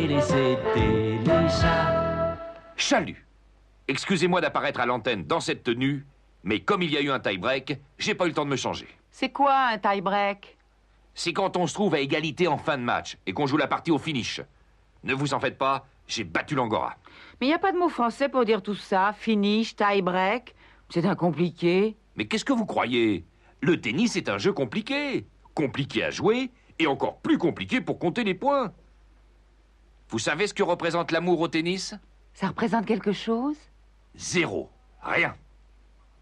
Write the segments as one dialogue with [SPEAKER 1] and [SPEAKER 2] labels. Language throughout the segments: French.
[SPEAKER 1] télé, c'était les chats.
[SPEAKER 2] Chalut. Excusez-moi d'apparaître à l'antenne dans cette tenue, mais comme il y a eu un tie-break, j'ai pas eu le temps de me changer.
[SPEAKER 3] C'est quoi un tie-break?
[SPEAKER 2] C'est quand on se trouve à égalité en fin de match et qu'on joue la partie au finish. Ne vous en faites pas, j'ai battu l'Angora.
[SPEAKER 3] Mais il n'y a pas de mot français pour dire tout ça. Finish, tie-break. C'est un compliqué.
[SPEAKER 2] Mais qu'est-ce que vous croyez? Le tennis est un jeu compliqué. Compliqué à jouer et encore plus compliqué pour compter les points. Vous savez ce que représente l'amour au tennis?
[SPEAKER 3] Ça représente quelque chose?
[SPEAKER 2] Zéro. Rien.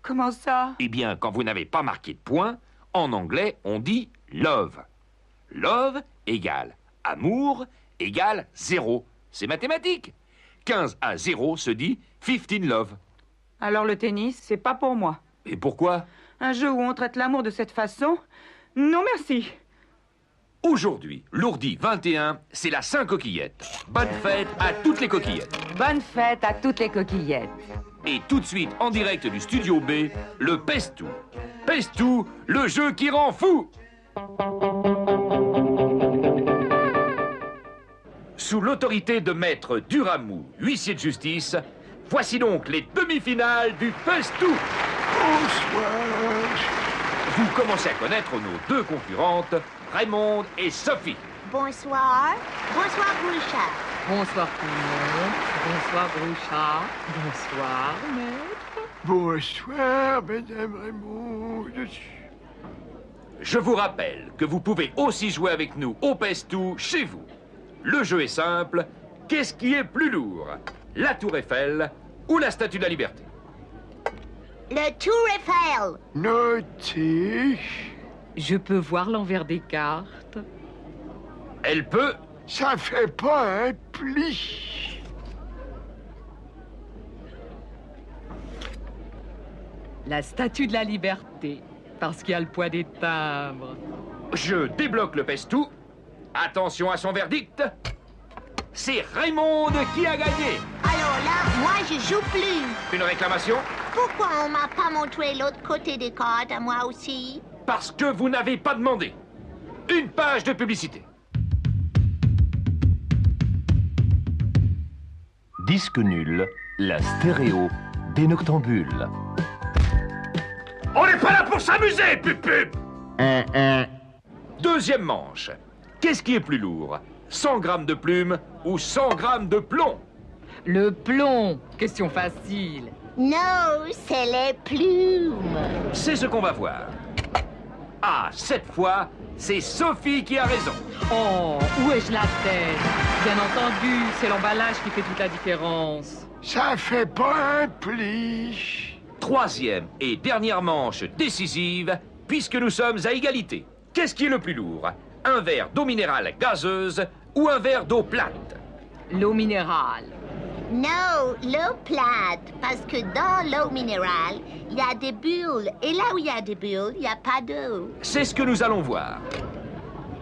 [SPEAKER 3] Comment ça?
[SPEAKER 2] Eh bien, quand vous n'avez pas marqué de points, en anglais, on dit love. Love égale amour égale 0. C'est mathématique. 15 à 0 se dit 15 love.
[SPEAKER 3] Alors le tennis, c'est pas pour moi.
[SPEAKER 2] Et pourquoi?
[SPEAKER 3] Un jeu où on traite l'amour de cette façon? Non, merci.
[SPEAKER 2] Aujourd'hui, l'ourdi 21, c'est la Saint-Coquillette. Bonne fête à toutes les coquillettes.
[SPEAKER 3] Bonne fête à toutes les coquillettes.
[SPEAKER 2] Et tout de suite, en direct du Studio B, le Pestou. Pestou, le jeu qui rend fou. Sous l'autorité de Maître Duramou, huissier de justice, voici donc les demi-finales du Pestou.
[SPEAKER 4] Bonsoir.
[SPEAKER 2] Vous commencez à connaître nos deux concurrentes, Raymonde et Sophie.
[SPEAKER 5] Bonsoir. Bonsoir, Bouchard.
[SPEAKER 6] Bonsoir tout le monde. Bonsoir Brouchard. Bonsoir maître.
[SPEAKER 4] Bonsoir, Madame Raymond.
[SPEAKER 2] Je vous rappelle que vous pouvez aussi jouer avec nous au Pestou chez vous. Le jeu est simple. Qu'est-ce qui est plus lourd? La Tour Eiffel ou la Statue de la Liberté?
[SPEAKER 5] Le Tour Eiffel.
[SPEAKER 4] Notez.
[SPEAKER 6] Je peux voir l'envers des cartes.
[SPEAKER 2] Elle peut.
[SPEAKER 4] Ça fait pas un pli.
[SPEAKER 6] La statue de la liberté, parce qu'il y a le poids des timbres.
[SPEAKER 2] Je débloque le Pestou. Attention à son verdict. C'est Raymonde qui a gagné.
[SPEAKER 5] Alors là, moi, je joue plus.
[SPEAKER 2] Une réclamation?
[SPEAKER 5] Pourquoi on m'a pas montré l'autre côté des cartes à moi aussi?
[SPEAKER 2] Parce que vous n'avez pas demandé. Une page de publicité.
[SPEAKER 1] Disque nul, la stéréo des Noctambules.
[SPEAKER 2] On n'est pas là pour s'amuser, pup. Deuxième manche. Qu'est-ce qui est plus lourd? 100 grammes de plumes ou 100 grammes de plomb?
[SPEAKER 6] Le plomb, question facile.
[SPEAKER 5] Non, c'est les plumes.
[SPEAKER 2] C'est ce qu'on va voir. Ah, cette fois, c'est Sophie qui a raison.
[SPEAKER 6] Oh, où ai-je la tête? Bien entendu, c'est l'emballage qui fait toute la différence.
[SPEAKER 4] Ça fait pas un pli.
[SPEAKER 2] Troisième et dernière manche décisive, puisque nous sommes à égalité. Qu'est-ce qui est le plus lourd? Un verre d'eau minérale gazeuse ou un verre d'eau plate?
[SPEAKER 6] L'eau minérale.
[SPEAKER 5] Non, l'eau plate, parce que dans l'eau minérale, il y a des bulles. Et là où il y a des bulles, il n'y a pas d'eau.
[SPEAKER 2] C'est ce que nous allons voir.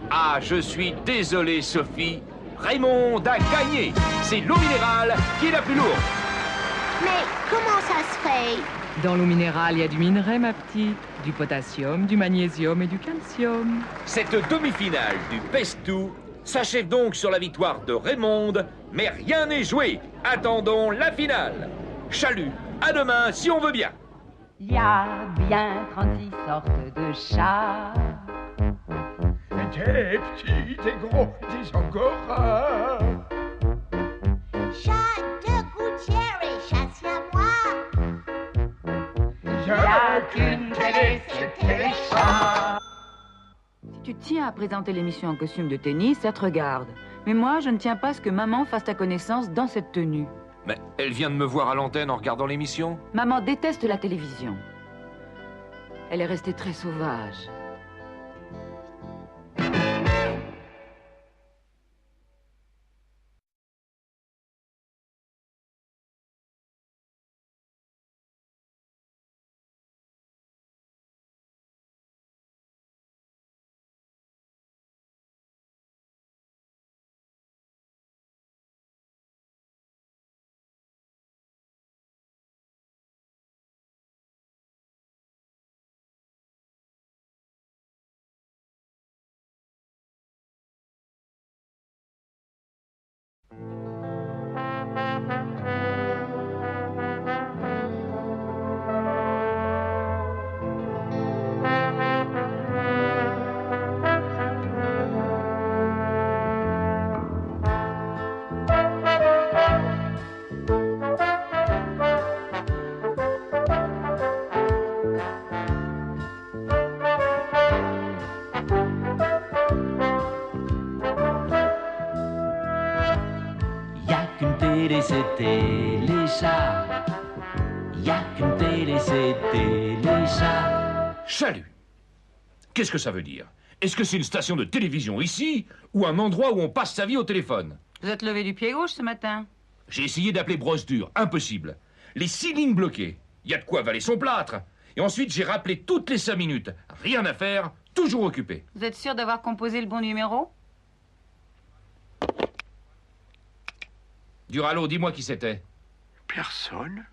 [SPEAKER 2] Ah, je suis désolé, Sophie. Raymond a gagné. C'est l'eau minérale qui est la plus lourde.
[SPEAKER 5] Mais comment ça se fait?
[SPEAKER 6] Dans l'eau minérale, il y a du minerai, ma petite. Du potassium, du magnésium et du calcium.
[SPEAKER 2] Cette demi-finale du Pestou s'achève donc sur la victoire de Raymonde, mais rien n'est joué. Attendons la finale. Chalut, à demain si on veut bien.
[SPEAKER 7] Il y a bien 36 sortes de chats.
[SPEAKER 4] Des petits, des gros, des angoras.
[SPEAKER 5] Chat de gouttière et chat siamois.
[SPEAKER 4] Il
[SPEAKER 7] Y a qu'une télé, c'était les chats.
[SPEAKER 3] Si tu tiens à présenter l'émission en costume de tennis, ça te regarde. Mais moi, je ne tiens pas à ce que maman fasse ta connaissance dans cette tenue.
[SPEAKER 2] Mais elle vient de me voir à l'antenne en regardant l'émission.
[SPEAKER 3] Maman déteste la télévision. Elle est restée très sauvage.
[SPEAKER 1] qu'une télé, c'était les chats. Y a qu'une télé, c'était les chats.
[SPEAKER 8] Chalut. Qu'est-ce que ça veut dire? Est-ce que c'est une station de télévision ici ou un endroit où on passe sa vie au téléphone?
[SPEAKER 3] Vous êtes levé du pied gauche ce matin?
[SPEAKER 8] J'ai essayé d'appeler Brosse Dure, impossible. Les 6 lignes bloquées. Il y a de quoi avaler son plâtre. Et ensuite, j'ai rappelé toutes les 5 minutes. Rien à faire, toujours occupé.
[SPEAKER 3] Vous êtes sûr d'avoir composé le bon numéro?
[SPEAKER 8] Duralo, dis-moi qui c'était.
[SPEAKER 4] Personne.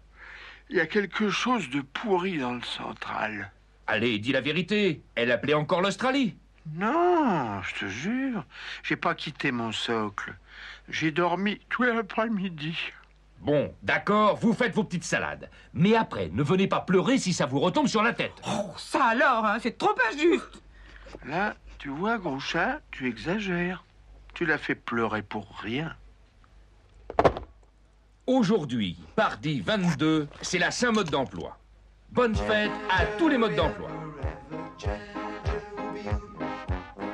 [SPEAKER 4] Il y a quelque chose de pourri dans le central.
[SPEAKER 8] Allez, dis la vérité. Elle appelait encore l'Australie.
[SPEAKER 4] Non, je te jure, j'ai pas quitté mon socle. J'ai dormi tout l'après-midi.
[SPEAKER 8] Bon, d'accord, vous faites vos petites salades. Mais après, ne venez pas pleurer si ça vous retombe sur la tête.
[SPEAKER 6] Oh, ça alors, hein, c'est trop injuste.
[SPEAKER 4] Là, tu vois, gros chat, tu exagères. Tu l'as fait pleurer pour rien.
[SPEAKER 8] Aujourd'hui, mardi 22, c'est la Saint-Mode d'emploi. Bonne fête à tous les modes d'emploi.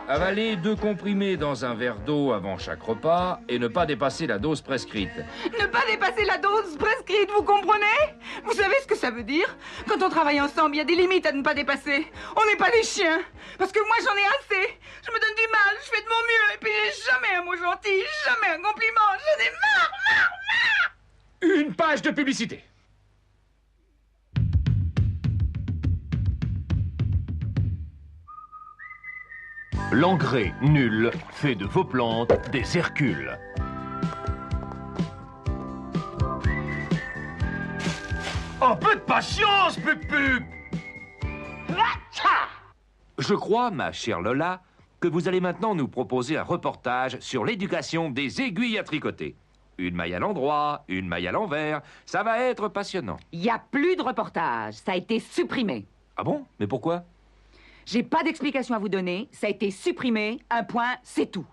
[SPEAKER 8] Avaler 2 comprimés dans un verre d'eau avant chaque repas et ne pas dépasser la dose prescrite.
[SPEAKER 6] Ne pas dépasser la dose prescrite, vous comprenez? Vous savez ce que ça veut dire? Quand on travaille ensemble, il y a des limites à ne pas dépasser. On n'est pas des chiens. Parce que moi, j'en ai assez. Je me donne du mal, je fais de mon mieux. Et puis, j'ai jamais un mot gentil, jamais un compliment. J'en ai marre.
[SPEAKER 8] Une page de publicité.
[SPEAKER 1] L'engrais nul fait de vos plantes des Hercules.
[SPEAKER 4] Un peu de patience, Pupu!
[SPEAKER 2] Je crois, ma chère Lola, que vous allez maintenant nous proposer un reportage sur l'éducation des aiguilles à tricoter. Une maille à l'endroit, une maille à l'envers, ça va être passionnant.
[SPEAKER 3] Il n'y a plus de reportage. Ça a été supprimé.
[SPEAKER 2] Ah bon? Mais pourquoi?
[SPEAKER 3] J'ai pas d'explication à vous donner. Ça a été supprimé. Un point, c'est tout.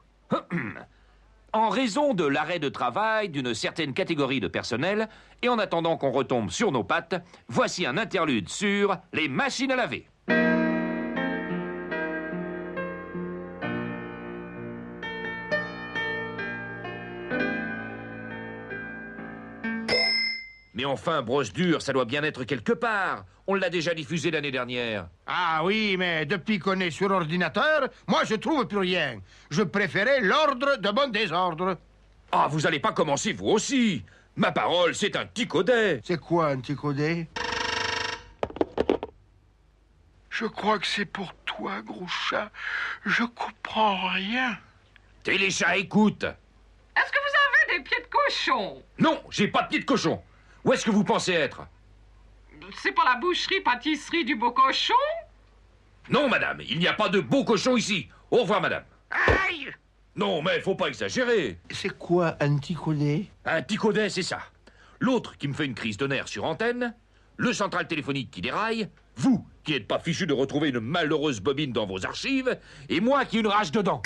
[SPEAKER 2] En raison de l'arrêt de travail d'une certaine catégorie de personnel, et en attendant qu'on retombe sur nos pattes, voici un interlude sur les machines à laver.
[SPEAKER 8] Mais enfin, Brosse Dure, ça doit bien être quelque part. On l'a déjà diffusé l'année dernière.
[SPEAKER 4] Ah oui, mais depuis qu'on est sur ordinateur, moi je trouve plus rien. Je préférais l'ordre de bon désordre.
[SPEAKER 8] Ah, vous allez pas commencer vous aussi. Ma parole, c'est un ticaudet.
[SPEAKER 4] C'est quoi un ticaudet? Je crois que c'est pour toi, gros chat. Je comprends rien.
[SPEAKER 8] Téléchat, écoute.
[SPEAKER 6] Est-ce que vous avez des pieds de cochon?
[SPEAKER 8] Non, j'ai pas de pied de cochon. Où est-ce que vous pensez être?
[SPEAKER 6] C'est pas la boucherie-pâtisserie du beau cochon?
[SPEAKER 8] Non, madame, il n'y a pas de beau cochon ici. Au revoir, madame.
[SPEAKER 4] Aïe!
[SPEAKER 8] Non, mais faut pas exagérer.
[SPEAKER 4] C'est quoi un ticaudet?
[SPEAKER 8] Un ticaudet, c'est ça. L'autre qui me fait une crise de nerfs sur antenne, le central téléphonique qui déraille, vous qui n'êtes pas fichu de retrouver une malheureuse bobine dans vos archives, et moi qui ai une rage dedans.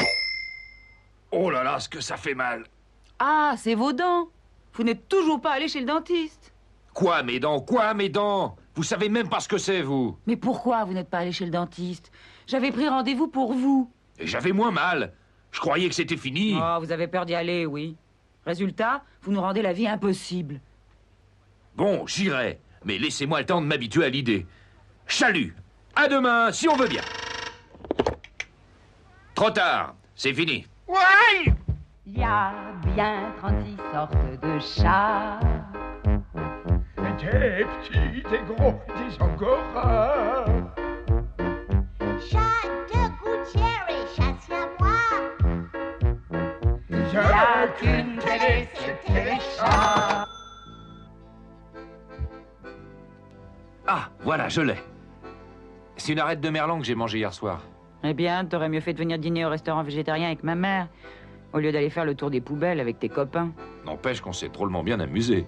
[SPEAKER 8] Oh là là, ce que ça fait mal.
[SPEAKER 3] Ah, c'est vos dents. Vous n'êtes toujours pas allé chez le dentiste.
[SPEAKER 8] Quoi, mes dents? Quoi, mes dents? Vous savez même pas ce que c'est, vous.
[SPEAKER 3] Mais pourquoi vous n'êtes pas allé chez le dentiste? J'avais pris rendez-vous pour vous.
[SPEAKER 8] Et j'avais moins mal. Je croyais que c'était fini.
[SPEAKER 3] Oh, vous avez peur d'y aller, oui. Résultat, vous nous rendez la vie impossible.
[SPEAKER 8] Bon, j'irai. Mais laissez-moi le temps de m'habituer à l'idée. Chalut! À demain, si on veut bien. Trop tard, c'est fini.
[SPEAKER 4] Ouais!
[SPEAKER 7] Il y a bien 36 sortes de chats.
[SPEAKER 4] Des petits, des gros, des angoras.
[SPEAKER 5] Chat de gouttière et chat siamois.
[SPEAKER 4] Il
[SPEAKER 7] Il y a qu'une télé, c'était les chats.
[SPEAKER 2] Ah, voilà, je l'ai. C'est une arête de merlan que j'ai mangée hier soir.
[SPEAKER 3] Eh bien, t'aurais mieux fait de venir dîner au restaurant végétarien avec ma mère, au lieu d'aller faire le tour des poubelles avec tes copains.
[SPEAKER 2] N'empêche qu'on s'est drôlement bien amusé.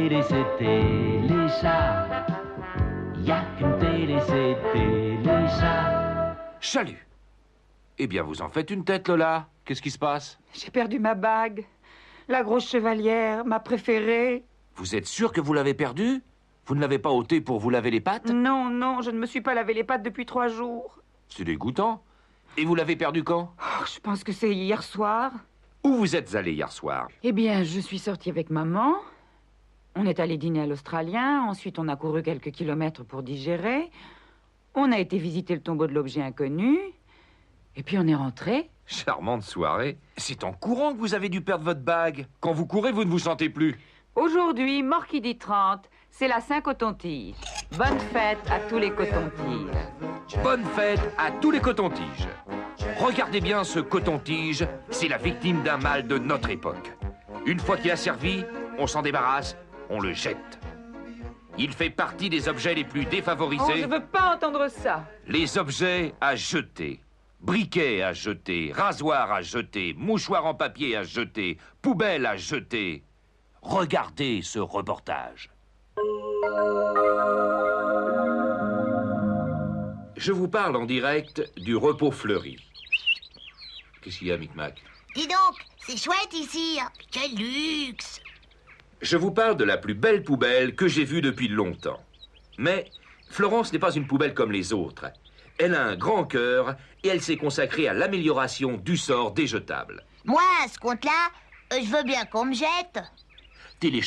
[SPEAKER 1] télé, c'est Téléchat. Y a qu'une télé, c'est Téléchat.
[SPEAKER 2] Chalut. Eh bien, vous en faites une tête, Lola. Qu'est-ce qui se passe?
[SPEAKER 6] J'ai perdu ma bague. La grosse chevalière, ma préférée.
[SPEAKER 2] Vous êtes sûr que vous l'avez perdue? Vous ne l'avez pas ôtée pour vous laver les pattes?
[SPEAKER 6] Non, non, je ne me suis pas lavé les pattes depuis 3 jours.
[SPEAKER 2] C'est dégoûtant. Et vous l'avez perdue quand?
[SPEAKER 6] Oh, je pense que c'est hier soir.
[SPEAKER 2] Où vous êtes allé hier soir?
[SPEAKER 3] Eh bien, je suis sortie avec maman. On est allé dîner à l'Australien. Ensuite, on a couru quelques kilomètres pour digérer. On a été visiter le tombeau de l'objet inconnu. Et puis, on est rentré.
[SPEAKER 2] Charmante soirée. C'est en courant que vous avez dû perdre votre bague. Quand vous courez, vous ne vous sentez plus.
[SPEAKER 3] Aujourd'hui, mort qui dit 30, c'est la Saint-Coton-Tige. Bonne fête à tous les cotons-tiges.
[SPEAKER 2] Bonne fête à tous les cotons-tiges. Regardez bien ce coton-tige, c'est la victime d'un mal de notre époque. Une fois qu'il a servi, on s'en débarrasse, on le jette. Il fait partie des objets les plus
[SPEAKER 3] Oh,
[SPEAKER 2] défavorisés.
[SPEAKER 3] je veux pas entendre ça.
[SPEAKER 2] Les objets à jeter. Briquets à jeter, rasoirs à jeter, mouchoirs en papier à jeter, poubelles à jeter. Regardez ce reportage. Je vous parle en direct du repos fleuri. Qu'est-ce qu'il y a, Micmac?
[SPEAKER 5] Dis donc, c'est chouette ici. Hein. Quel luxe.
[SPEAKER 2] Je vous parle de la plus belle poubelle que j'ai vue depuis longtemps. Mais Florence n'est pas une poubelle comme les autres. Elle a un grand cœur et elle s'est consacrée à l'amélioration du sort des jetables.
[SPEAKER 5] Moi, à ce compte-là, je veux bien qu'on me jette.
[SPEAKER 2] Téléchargez